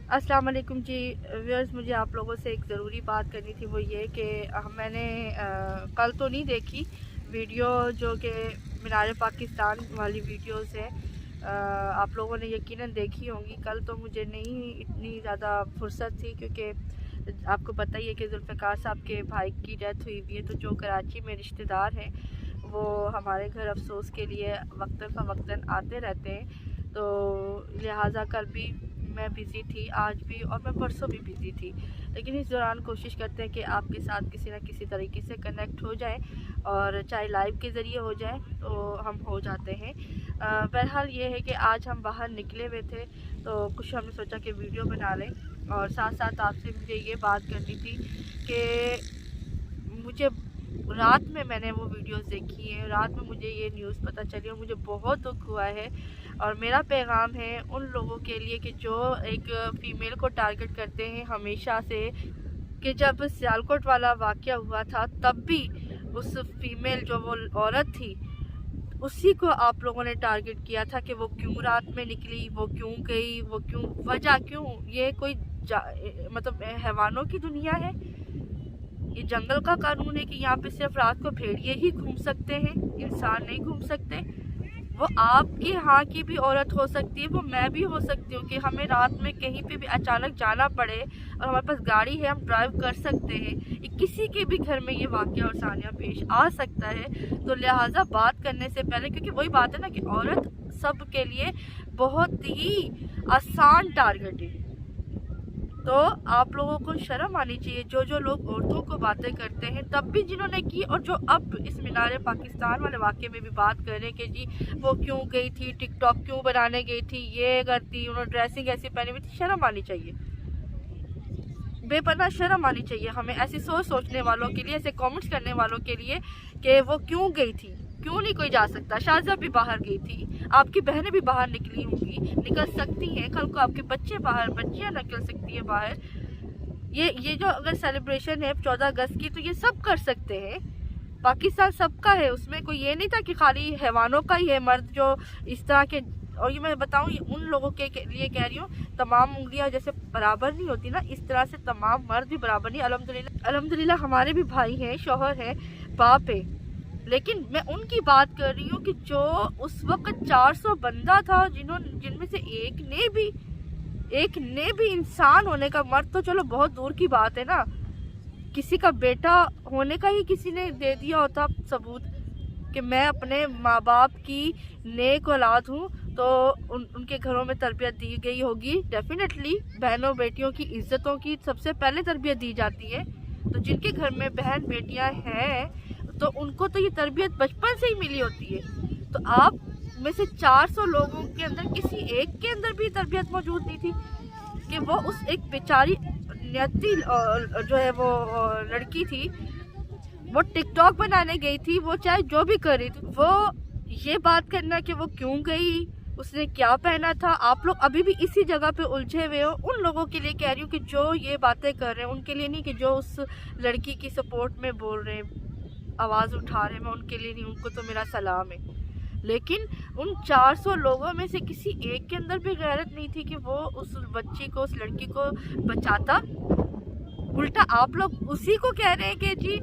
अस्सलाम वालेकुम जी व्यूअर्स, मुझे आप लोगों से एक ज़रूरी बात करनी थी। वो ये कि मैंने कल तो नहीं देखी वीडियो जो कि मीनार पाकिस्तान वाली वीडियोस है। आप लोगों ने यकीनन देखी होंगी। कल तो मुझे नहीं इतनी ज़्यादा फुर्सत थी, क्योंकि आपको पता ही है कि जुल्फ़िकार साहब के भाई की डेथ हुई हुई है। तो जो कराची में रिश्तेदार हैं वो हमारे घर अफसोस के लिए वक्तन फ़वक्तन आते रहते हैं। तो लिहाजा कल भी मैं बिज़ी थी, आज भी, और मैं परसों भी बिज़ी थी। लेकिन इस दौरान कोशिश करते हैं कि आपके साथ किसी न किसी तरीके से कनेक्ट हो जाए, और चाहे लाइव के ज़रिए हो जाए तो हम हो जाते हैं। बहरहाल ये है कि आज हम बाहर निकले हुए थे, तो कुछ हमने सोचा कि वीडियो बना लें। और साथ साथ आपसे मुझे ये बात करनी थी कि मुझे रात में मैंने वो वीडियोस देखी हैं, रात में मुझे ये न्यूज़ पता चली और मुझे बहुत दुख हुआ है। और मेरा पैगाम है उन लोगों के लिए कि जो एक फ़ीमेल को टारगेट करते हैं हमेशा से, कि जब सियालकोट वाला वाक़या हुआ था तब भी उस फीमेल जो वो औरत थी उसी को आप लोगों ने टारगेट किया था कि वो क्यों रात में निकली, वो क्यों गई, वो क्यों, वजह क्यों। ये कोई मतलब हैवानों की दुनिया है? ये जंगल का कानून है कि यहाँ पे सिर्फ रात को भेड़िए ही घूम सकते हैं, इंसान नहीं घूम सकते? वो आपके यहाँ की भी औरत हो सकती है, वो मैं भी हो सकती हूँ कि हमें रात में कहीं पे भी अचानक जाना पड़े और हमारे पास गाड़ी है, हम ड्राइव कर सकते हैं। ये किसी के भी घर में ये वाक़या और सानिया पेश आ सकता है। तो लिहाजा बात करने से पहले, क्योंकि वही बात है ना कि औरत सब के लिए बहुत ही आसान टारगेट है, तो आप लोगों को शर्म आनी चाहिए जो लोग औरतों को बातें करते हैं तब भी जिन्होंने की, और जो अब इस मीनार पाकिस्तान वाले वाक़े में भी बात कर रहे हैं कि जी वो क्यों गई थी, टिकटॉक क्यों बनाने गई थी, ये करती, उन्होंने ड्रेसिंग ऐसी पहनी हुई थी। शर्म आनी चाहिए, बेपनाह शर्म आनी चाहिए हमें ऐसी सोचने वालों के लिए, ऐसे कमेंट्स करने वालों के लिए कि वो क्यों गई थी। क्यों नहीं कोई जा सकता? शाज़ा भी बाहर गई थी, आपकी बहनें भी बाहर निकली होंगी, निकल सकती हैं। कल को आपके बच्चियाँ निकल सकती हैं बाहर। ये जो अगर सेलिब्रेशन है 14 अगस्त की, तो ये सब कर सकते हैं। पाकिस्तान सबका है, उसमें कोई ये नहीं था कि खाली हैवानों का ही है, मर्द जो इस तरह के। और ये मैं बताऊं, ये उन लोगों के लिए कह रही हूँ, तमाम उंगलियां जैसे बराबर नहीं होती ना, इस तरह से तमाम मर्द भी बराबर नहीं। अल्हम्दुलिल्लाह हमारे भी भाई हैं, शौहर है, बाप है। लेकिन मैं उनकी बात कर रही हूँ कि जो उस वक्त 400 बंदा था, जिनमें से एक ने भी इंसान होने का, मर्द तो चलो बहुत दूर की बात है ना, किसी का बेटा होने का ही किसी ने दे दिया होता सबूत कि मैं अपने माँ बाप की नेक औलाद हूँ, तो उनके घरों में तरबियत दी गई होगी। डेफिनेटली बहनों बेटियों की इज्जतों की सबसे पहले तरबियत दी जाती है। तो जिनके घर में बहन बेटियां हैं तो उनको तो ये तरबियत बचपन से ही मिली होती है। तो आप में से 400 लोगों के अंदर किसी एक के अंदर भी तरबियत मौजूद नहीं थी कि वो उस एक बेचारी नियति जो है वो लड़की थी, वो टिकटॉक बनाने गई थी, वो चाहे जो भी कर रही थी, वो ये बात करना कि वो क्यों गई, उसने क्या पहना था। आप लोग अभी भी इसी जगह पे उलझे हुए हो। उन लोगों के लिए कह रही हूँ कि जो ये बातें कर रहे हैं, उनके लिए नहीं कि जो उस लड़की की सपोर्ट में बोल रहे हैं, आवाज़ उठा रहे हैं, मैं उनके लिए नहीं, उनको तो मेरा सलाम है। लेकिन उन 400 लोगों में से किसी एक के अंदर भी गैरत नहीं थी कि वो उस बच्ची को, उस लड़की को बचाता। उल्टा आप लोग उसी को कह रहे हैं कि जी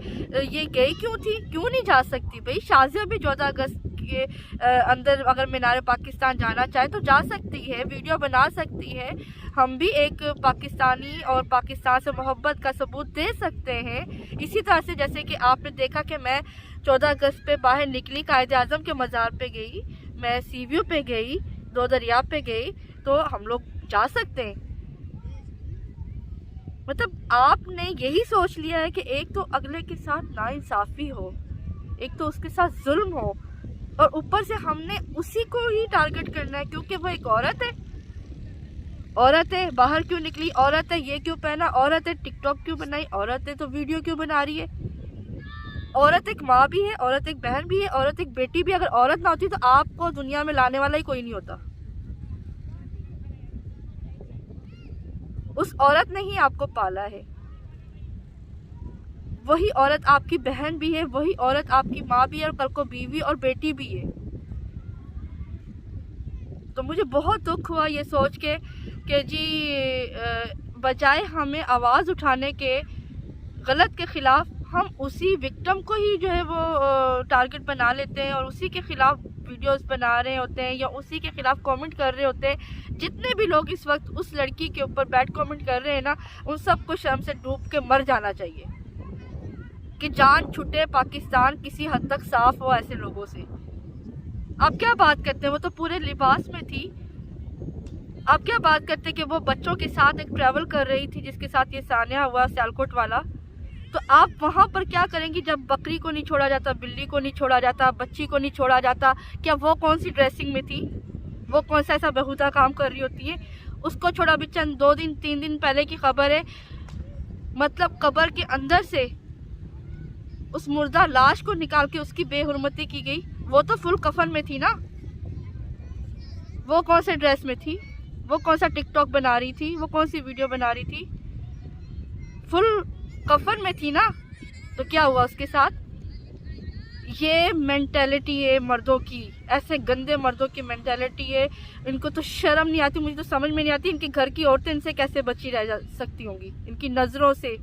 ये गई क्यों थी, क्यों नहीं जा सकती। भाई शाज़िया भी 14 अगस्त के अंदर अगर मीनार पाकिस्तान जाना चाहे तो जा सकती है, वीडियो बना सकती है। हम भी एक पाकिस्तानी और पाकिस्तान से मोहब्बत का सबूत दे सकते हैं। इसी तरह से जैसे कि आपने देखा कि मैं 14 अगस्त पे बाहर निकली, कायदे आज़म के मज़ार पे गई, मैं सीव्यू पे गई, दो दरिया पे गई, तो हम लोग जा सकते हैं। मतलब आपने यही सोच लिया है कि एक तो अगले के साथ नाइंसाफ़ी हो, एक तो उसके साथ जुल्म हो, और ऊपर से हमने उसी को ही टारगेट करना है क्योंकि वो एक औरत है। औरत है, बाहर क्यों निकली, औरत है, ये क्यों पहना, औरत है, टिकटॉक क्यों बनाई, औरत है तो वीडियो क्यों बना रही है। औरत एक माँ भी है, औरत एक बहन भी है, औरत एक बेटी भी। अगर औरत ना होती तो आपको दुनिया में लाने वाला ही कोई नहीं होता। उस औरत ने ही आपको पाला है, वही औरत आपकी बहन भी है, वही औरत आपकी माँ भी है, और कल को बीवी और बेटी भी है। तो मुझे बहुत दुख हुआ ये सोच के कि जी बजाय हमें आवाज़ उठाने के गलत के ख़िलाफ़ हम उसी विक्टिम को ही जो है वो टारगेट बना लेते हैं और उसी के ख़िलाफ़ वीडियोस बना रहे होते हैं या उसी के ख़िलाफ़ कमेंट कर रहे होते हैं। जितने भी लोग इस वक्त उस लड़की के ऊपर बैड कमेंट कर रहे हैं ना, उन सबको शर्म से डूब के मर जाना चाहिए कि जान छूटे पाकिस्तान किसी हद तक साफ़ हो ऐसे लोगों से। आप क्या बात करते हैं, वो तो पूरे लिबास में थी। आप क्या बात करते हैं कि वो बच्चों के साथ एक ट्रैवल कर रही थी जिसके साथ ये सानिया हुआ सियालकोट वाला। तो आप वहाँ पर क्या करेंगी जब बकरी को नहीं छोड़ा जाता, बिल्ली को नहीं छोड़ा जाता, बच्ची को नहीं छोड़ा जाता? क्या वो कौन सी ड्रेसिंग में थी? वो कौन सा ऐसा बेहुदा काम कर रही होती है? उसको छोड़ा भी चंद 2 दिन 3 दिन पहले की खबर है। मतलब कब्र के अंदर से उस मुर्दा लाश को निकाल के उसकी बेहुरमती की गई। वो तो फुल कफन में थी ना। वो कौन से ड्रेस में थी? वो कौन सा टिकटॉक बना रही थी? वो कौन सी वीडियो बना रही थी? फुल कफन में थी ना। तो क्या हुआ उसके साथ? ये मेंटेलिटी है मर्दों की, ऐसे गंदे मर्दों की मेंटेलिटी है। इनको तो शर्म नहीं आती। मुझे तो समझ में नहीं आती इनके घर की औरतें इनसे कैसे बची रह जा सकती होंगी, इनकी नज़रों से।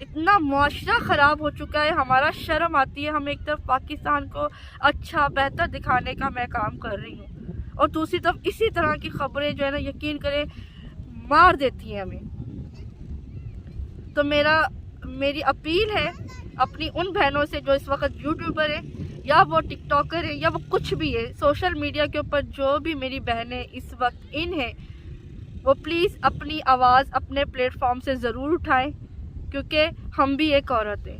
इतना मुआशरा ख़राब हो चुका है, हमारा शर्म आती है। हम एक तरफ पाकिस्तान को अच्छा बेहतर दिखाने का मैं काम कर रही हूँ और दूसरी तरफ इसी तरह की खबरें जो है ना, यकीन करें मार देती हैं हमें। तो मेरी अपील है अपनी उन बहनों से जो इस वक्त यूट्यूबर है या वो टिकटॉकर है या वो कुछ भी है, सोशल मीडिया के ऊपर जो भी मेरी बहनें इस वक्त इन हैं, वो प्लीज़ अपनी आवाज़ अपने प्लेटफॉर्म से ज़रूर उठाएं, क्योंकि हम भी एक औरत हैं।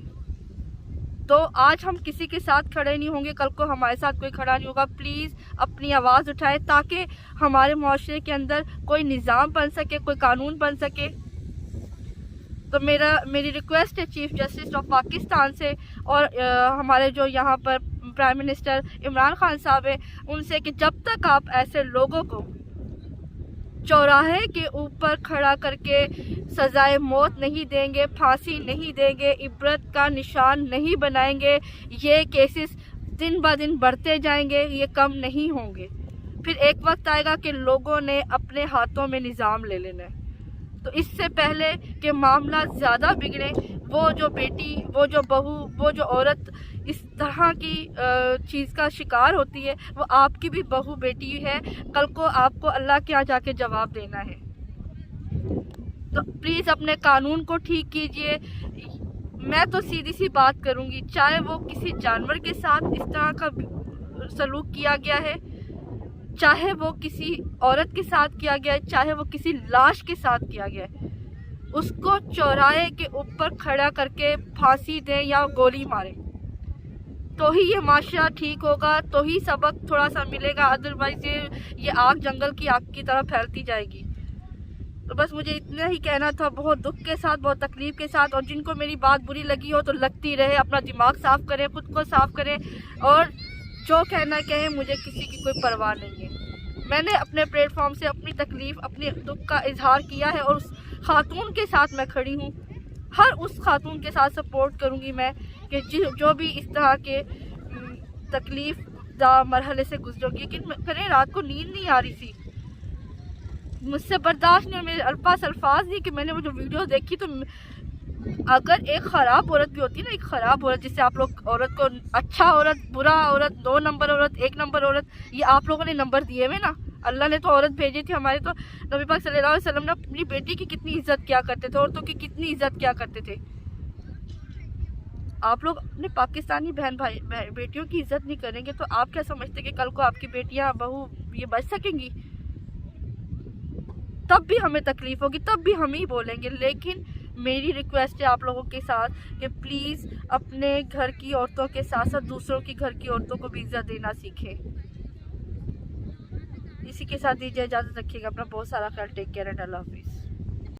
तो आज हम किसी के साथ खड़े नहीं होंगे, कल को हमारे साथ कोई खड़ा नहीं होगा। प्लीज़ अपनी आवाज़ उठाएं ताकि हमारे मुआशरे के अंदर कोई निज़ाम बन सके, कोई कानून बन सके। तो मेरी रिक्वेस्ट है चीफ जस्टिस ऑफ पाकिस्तान से और हमारे जो यहाँ पर प्राइम मिनिस्टर इमरान खान साहब हैं उनसे कि जब तक आप ऐसे लोगों को चौराहे के ऊपर खड़ा करके सजाए मौत नहीं देंगे, फांसी नहीं देंगे, इबरत का निशान नहीं बनाएंगे, ये केसेस दिन ब दिन बढ़ते जाएंगे, ये कम नहीं होंगे। फिर एक वक्त आएगा कि लोगों ने अपने हाथों में निज़ाम ले लेना है। तो इससे पहले कि मामला ज़्यादा बिगड़े, वो जो बेटी, वो जो बहू, वो जो औरत इस तरह की चीज़ का शिकार होती है, वो आपकी भी बहू बेटी है। कल को आपको अल्लाह के यहाँ जाके जवाब देना है। तो प्लीज़ अपने कानून को ठीक कीजिए। मैं तो सीधी सी बात करूँगी, चाहे वो किसी जानवर के साथ इस तरह का सलूक किया गया है, चाहे वो किसी औरत के साथ किया गया है, चाहे वो किसी लाश के साथ किया गया है, उसको चौराहे के ऊपर खड़ा करके फांसी दें या गोली मारें, तो ही ये माशरा ठीक होगा, तो ही सबक थोड़ा सा मिलेगा। अदरवाइज ये आग जंगल की आग की तरह फैलती जाएगी। तो बस मुझे इतना ही कहना था, बहुत दुख के साथ, बहुत तकलीफ के साथ। और जिनको मेरी बात बुरी लगी हो तो लगती रहे, अपना दिमाग साफ करें, खुद को साफ करें और जो कहना कहें, मुझे किसी की कोई परवाह नहीं है। मैंने अपने प्लेटफॉर्म से अपनी तकलीफ़, अपने दुख का इजहार किया है और उस खातून के साथ मैं खड़ी हूँ। हर उस खातून के साथ सपोर्ट करूँगी मैं कि जो भी इस तरह के तकलीफ़ दा मरहले से गुजरोगी। लेकिन करें, रात को नींद नहीं आ रही थी, मुझसे बर्दाश्त नहीं, मेरे अल्फाज नहीं कि मैंने वो जो वीडियो देखी। तो अगर एक ख़राब औरत भी होती है ना, एक ख़राब औरत, जिससे आप लोग औरत को अच्छा औरत, बुरा औरत, 2 नंबर औरत, 1 नंबर औरत, ये आप लोगों ने नंबर दिए हुए ना। अल्लाह ने तो औरत भेजी थी हमारे। तो नबी पाक सल्लल्लाहु अलैहि वसल्लम ने अपनी बेटी की कितनी इज्जत किया करते थे, औरतों की कितनी इज्जत किया करते थे। आप लोग अपने पाकिस्तानी बहन भाई बेटियों की इज्जत नहीं करेंगे तो आप क्या समझते कि कल को आपकी बेटियां, बहू ये बच सकेंगी? तब भी हमें तकलीफ होगी, तब भी हम ही बोलेंगे। लेकिन मेरी रिक्वेस्ट है आप लोगों के साथ कि प्लीज़ अपने घर की औरतों के साथ साथ दूसरों की घर की औरतों को भी इज्जत देना सीखें। इसी के साथ दीजिए इजाज़त, रखिएगा अपना बहुत सारा ख्याल। टेक केयर एंड अल्लाह हाफिज़।